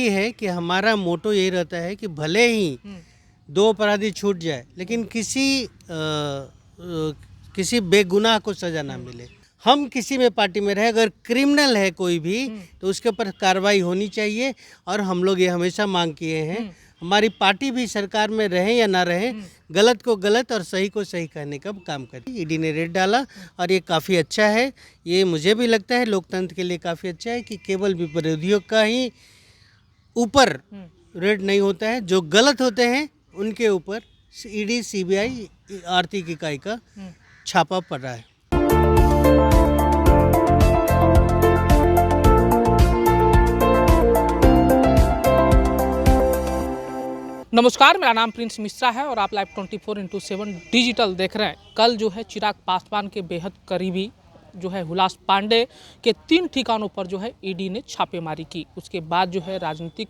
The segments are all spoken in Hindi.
ये है कि हमारा मोटो यही रहता है कि भले ही दो अपराधी छूट जाए लेकिन किसी बेगुनाह को सजा ना मिले। हम किसी में पार्टी में रहे, अगर क्रिमिनल है कोई भी तो उसके ऊपर कार्रवाई होनी चाहिए। और हम लोग ये हमेशा मांग किए हैं, हमारी पार्टी भी सरकार में रहे या ना रहे, गलत को गलत और सही को सही कहने का काम करती। ईडी ने रेड डाला और ये काफ़ी अच्छा है। ये मुझे भी लगता है लोकतंत्र के लिए काफ़ी अच्छा है कि केवल विरोधियों का ही ऊपर रेड नहीं होता है, जो गलत होते हैं उनके ऊपर ईडी सीबीआई आर्थिक इकाई का छापा पड़ रहा है। नमस्कार, मेरा नाम प्रिंस मिश्रा है और आप लाइव 24x7 डिजिटल देख रहे हैं। कल जो है चिराग पासवान के बेहद करीबी जो है हुलास पांडे के 3 ठिकानों पर जो है ईडी ने छापेमारी की। उसके बाद जो है राजनीतिक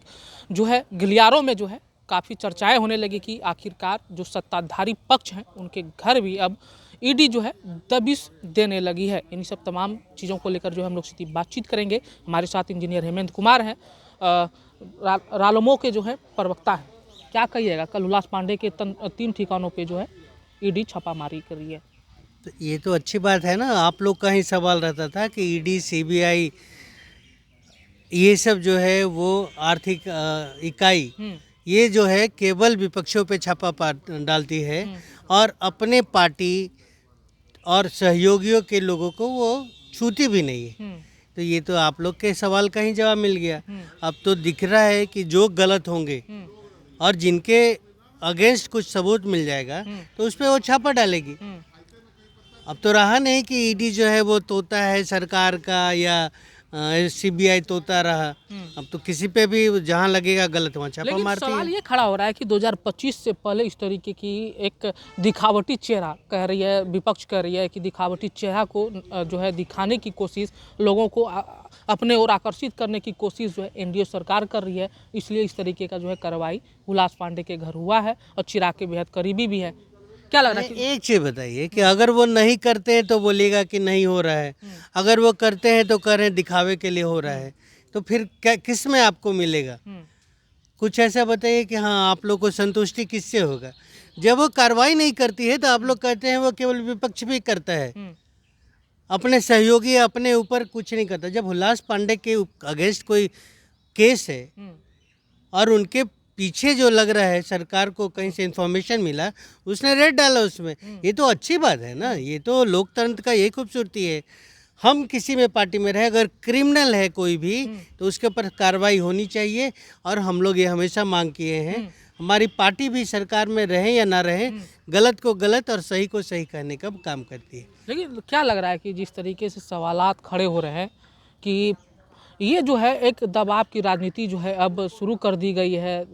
जो है गलियारों में जो है काफ़ी चर्चाएं होने लगी कि आखिरकार जो सत्ताधारी पक्ष हैं उनके घर भी अब ईडी जो है दबिश देने लगी है। इन सब तमाम चीज़ों को लेकर जो है हम लोग सीधी बातचीत करेंगे। हमारे साथ इंजीनियर हेमंत कुमार हैं, रालोमो के जो है प्रवक्ता हैं। क्या कहिएगा, कल हुलास पांडे के 3 ठिकानों पे जो है ईडी छापामारी कर रही है? तो ये तो अच्छी बात है ना। आप लोग का ही सवाल रहता था कि ईडी सीबीआई ये सब जो है वो आर्थिक इकाई ये जो है केवल विपक्षों पे छापा डालती है और अपने पार्टी और सहयोगियों के लोगों को वो छूती भी नहीं है। तो ये तो आप लोग के सवाल का ही जवाब मिल गया। अब तो दिख रहा है कि जो गलत होंगे और जिनके अगेंस्ट कुछ सबूत मिल जाएगा तो उस पर वो छापा डालेगी। अब तो रहा नहीं कि ईडी जो है वो तोता है सरकार का या सीबीआई तोता रहा। अब तो किसी पे भी जहाँ लगेगा गलत वहाँ छापा मारती है। सवाल ये खड़ा हो रहा है कि 2025 से पहले इस तरीके की एक दिखावटी चेहरा कह रही है, विपक्ष कह रही है कि दिखावटी चेहरा को जो है दिखाने की कोशिश, लोगों को अपने ओर आकर्षित करने की कोशिश जो है एनडीए सरकार कर रही है। इसलिए इस तरीके का जो है कार्रवाई हुलास पांडे के घर हुआ है और चिराग के बेहद करीबी भी है। क्या लग रहा है? एक चीज बताइए कि अगर वो नहीं करते हैं तो बोलेगा कि नहीं हो रहा है, अगर वो करते हैं तो कह रहे हैं दिखावे के लिए हो रहा है, तो फिर क्या किस में आपको मिलेगा? कुछ ऐसा बताइए कि हाँ आप लोग को संतुष्टि किससे होगा? जब वो कार्रवाई नहीं करती है तो आप लोग कहते हैं वो केवल विपक्ष भी करता है, अपने सहयोगी अपने ऊपर कुछ नहीं करता। जब हुलास पांडे के अगेंस्ट कोई केस है और उनके पीछे जो लग रहा है सरकार को कहीं से इन्फॉर्मेशन मिला, उसने रेड डाला उसमें, ये तो अच्छी बात है ना। ये तो लोकतंत्र का यही खूबसूरती है। हम किसी में पार्टी में रहे, अगर क्रिमिनल है कोई भी तो उसके ऊपर कार्रवाई होनी चाहिए। और हम लोग ये हमेशा मांग किए हैं, हमारी पार्टी भी सरकार में रहे या ना रहे, गलत को गलत और सही को सही कहने का काम करती है। लेकिन क्या लग रहा है कि जिस तरीके से सवालात खड़े हो रहे हैं कि ये जो है एक दबाव की राजनीति जो है अब शुरू कर दी गई है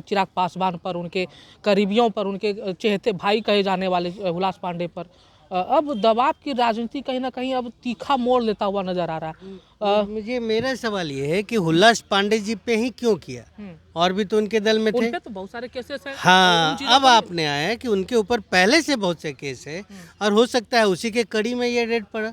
चिराग पासवान पर, उनके करीबियों पर, उनके चहेते भाई कहे जाने वाले हुलास पांडे पर, अब दबाव की राजनीति कहीं ना कहीं अब तीखा मोड़ लेता हुआ नजर आ रहा है। मेरा सवाल ये है कि हुलास पांडे जी पे ही क्यों किया? और भी तो उनके दल में थे। उनपे तो बहुत सारे केसेस हैं। हाँ, अब आपने आया है कि उनके ऊपर पहले से बहुत से केस है और हो सकता है उसी के कड़ी में ये रेड पड़ा।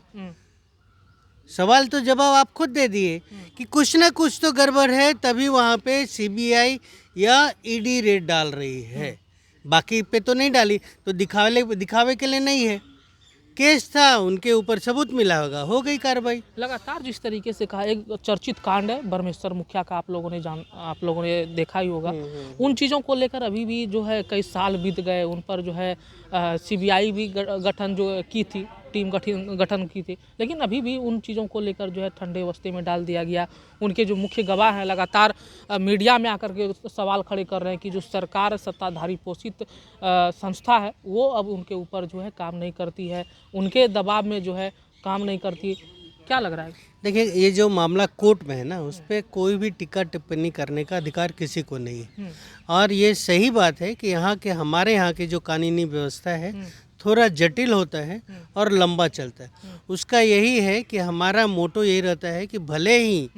सवाल तो जवाब आप खुद दे दिए कि कुछ ना कुछ तो गड़बड़ है, तभी वहाँ पे सीबीआई या ईडी रेड डाल रही है। बाकी पे तो नहीं डाली, तो दिखावे के लिए नहीं है। केस था, उनके ऊपर सबूत मिला होगा, हो गई कार्रवाई। लगातार जिस तरीके से कहा, एक चर्चित कांड है ब्रह्मेश्वर मुखिया का, आप लोगों ने देखा ही होगा। उन चीज़ों को लेकर अभी भी जो है कई साल बीत गए, उन पर जो है सीबीआई भी गठन जो की थी, टीम गठन की थी, लेकिन अभी भी उन चीज़ों को लेकर जो है ठंडे बस्ते में डाल दिया गया। उनके जो मुख्य गवाह हैं लगातार मीडिया में आकर के सवाल खड़े कर रहे हैं कि जो सरकार सत्ताधारी पोषित संस्था है वो अब उनके ऊपर जो है काम नहीं करती है, उनके दबाव में जो है काम नहीं करती। क्या लग रहा है? देखिए, ये जो मामला कोर्ट में है ना, उस पर कोई भी टिक्का टिप्पणी करने का अधिकार किसी को नहीं है। और ये सही बात है कि हमारे यहाँ की जो कानूनी व्यवस्था है थोड़ा जटिल होता है और लंबा चलता है। उसका यही है कि हमारा मोटो यही रहता है कि भले ही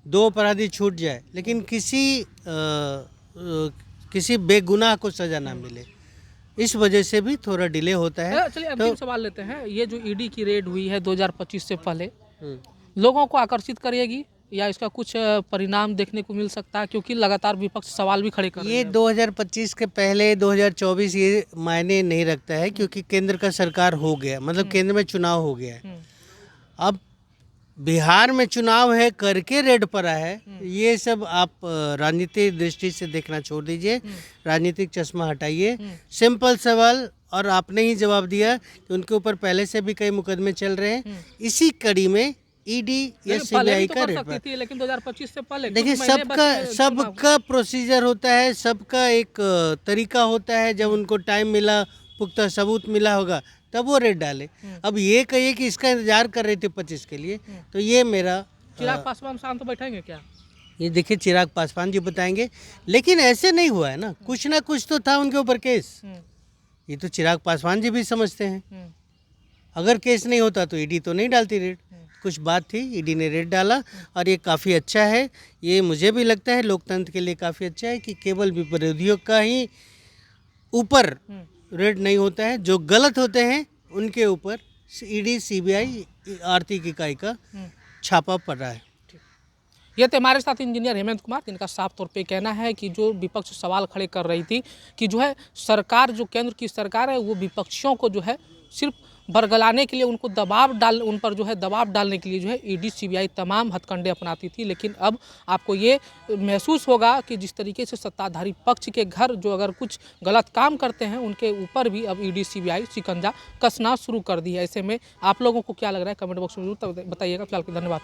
दो अपराधी छूट जाए लेकिन किसी बेगुनाह को सजा ना मिले। इस वजह से भी थोड़ा डिले होता है। चलिए अंतिम सवाल लेते हैं। ये जो ईडी की रेड हुई है 2025 से पहले, लोगों को आकर्षित करेगी या इसका कुछ परिणाम देखने को मिल सकता है, क्योंकि लगातार विपक्ष सवाल भी खड़े कर रहे ये हैं। 2025 के पहले 2024 ये मायने नहीं रखता है, क्योंकि केंद्र का सरकार हो गया, मतलब केंद्र में चुनाव हो गया है। अब बिहार में चुनाव है करके रेड पड़ा है, ये सब आप राजनीतिक दृष्टि से देखना छोड़ दीजिए, राजनीतिक चश्मा हटाइए। सिंपल सवाल, और आपने ही जवाब दिया कि उनके ऊपर पहले से भी कई मुकदमे चल रहे हैं। इसी कड़ी में ईडी या सीबीआई का रेड पड़ा। थी, लेकिन 2025 से पहले देखिए, सबका प्रोसीजर होता है, सबका एक तरीका होता है। जब उनको टाइम मिला, पुख्ता सबूत मिला होगा, तब वो रेड डाले। अब ये कहिए कि इसका इंतजार कर रहे थे 25 के लिए, तो ये मेरा चिराग पासवान शांत बैठेंगे क्या? ये देखिए, चिराग पासवान जी बताएंगे, लेकिन ऐसे नहीं हुआ है ना कुछ तो था उनके ऊपर केस। ये तो चिराग पासवान जी भी समझते हैं। अगर केस नहीं होता तो ईडी तो नहीं डालती रेड। कुछ बात थी, ईडी ने रेड डाला, और ये काफ़ी अच्छा है। ये मुझे भी लगता है लोकतंत्र के लिए काफ़ी अच्छा है कि केवल विरोधियों का ही ऊपर रेड नहीं होता है, जो गलत होते हैं उनके ऊपर ईडी सीबीआई आर्थिक इकाई का छापा पड़ रहा है। ये थे हमारे साथ इंजीनियर हेमंत कुमार, जिनका साफ तौर पे कहना है कि जो विपक्ष सवाल खड़े कर रही थी कि जो है सरकार, जो केंद्र की सरकार है, वो विपक्षियों को जो है सिर्फ बरगलाने के लिए, उनको उन पर जो है दबाव डालने के लिए जो है ईडी सीबीआई तमाम हथकंडे अपनाती थी। लेकिन अब आपको ये महसूस होगा कि जिस तरीके से सत्ताधारी पक्ष के घर जो अगर कुछ गलत काम करते हैं, उनके ऊपर भी अब ईडी सीबीआई शिकंजा कसना शुरू कर दी है। ऐसे में आप लोगों को क्या लग रहा है, कमेंट बॉक्स में जरूर बताइएगा। फिलहाल के धन्यवाद।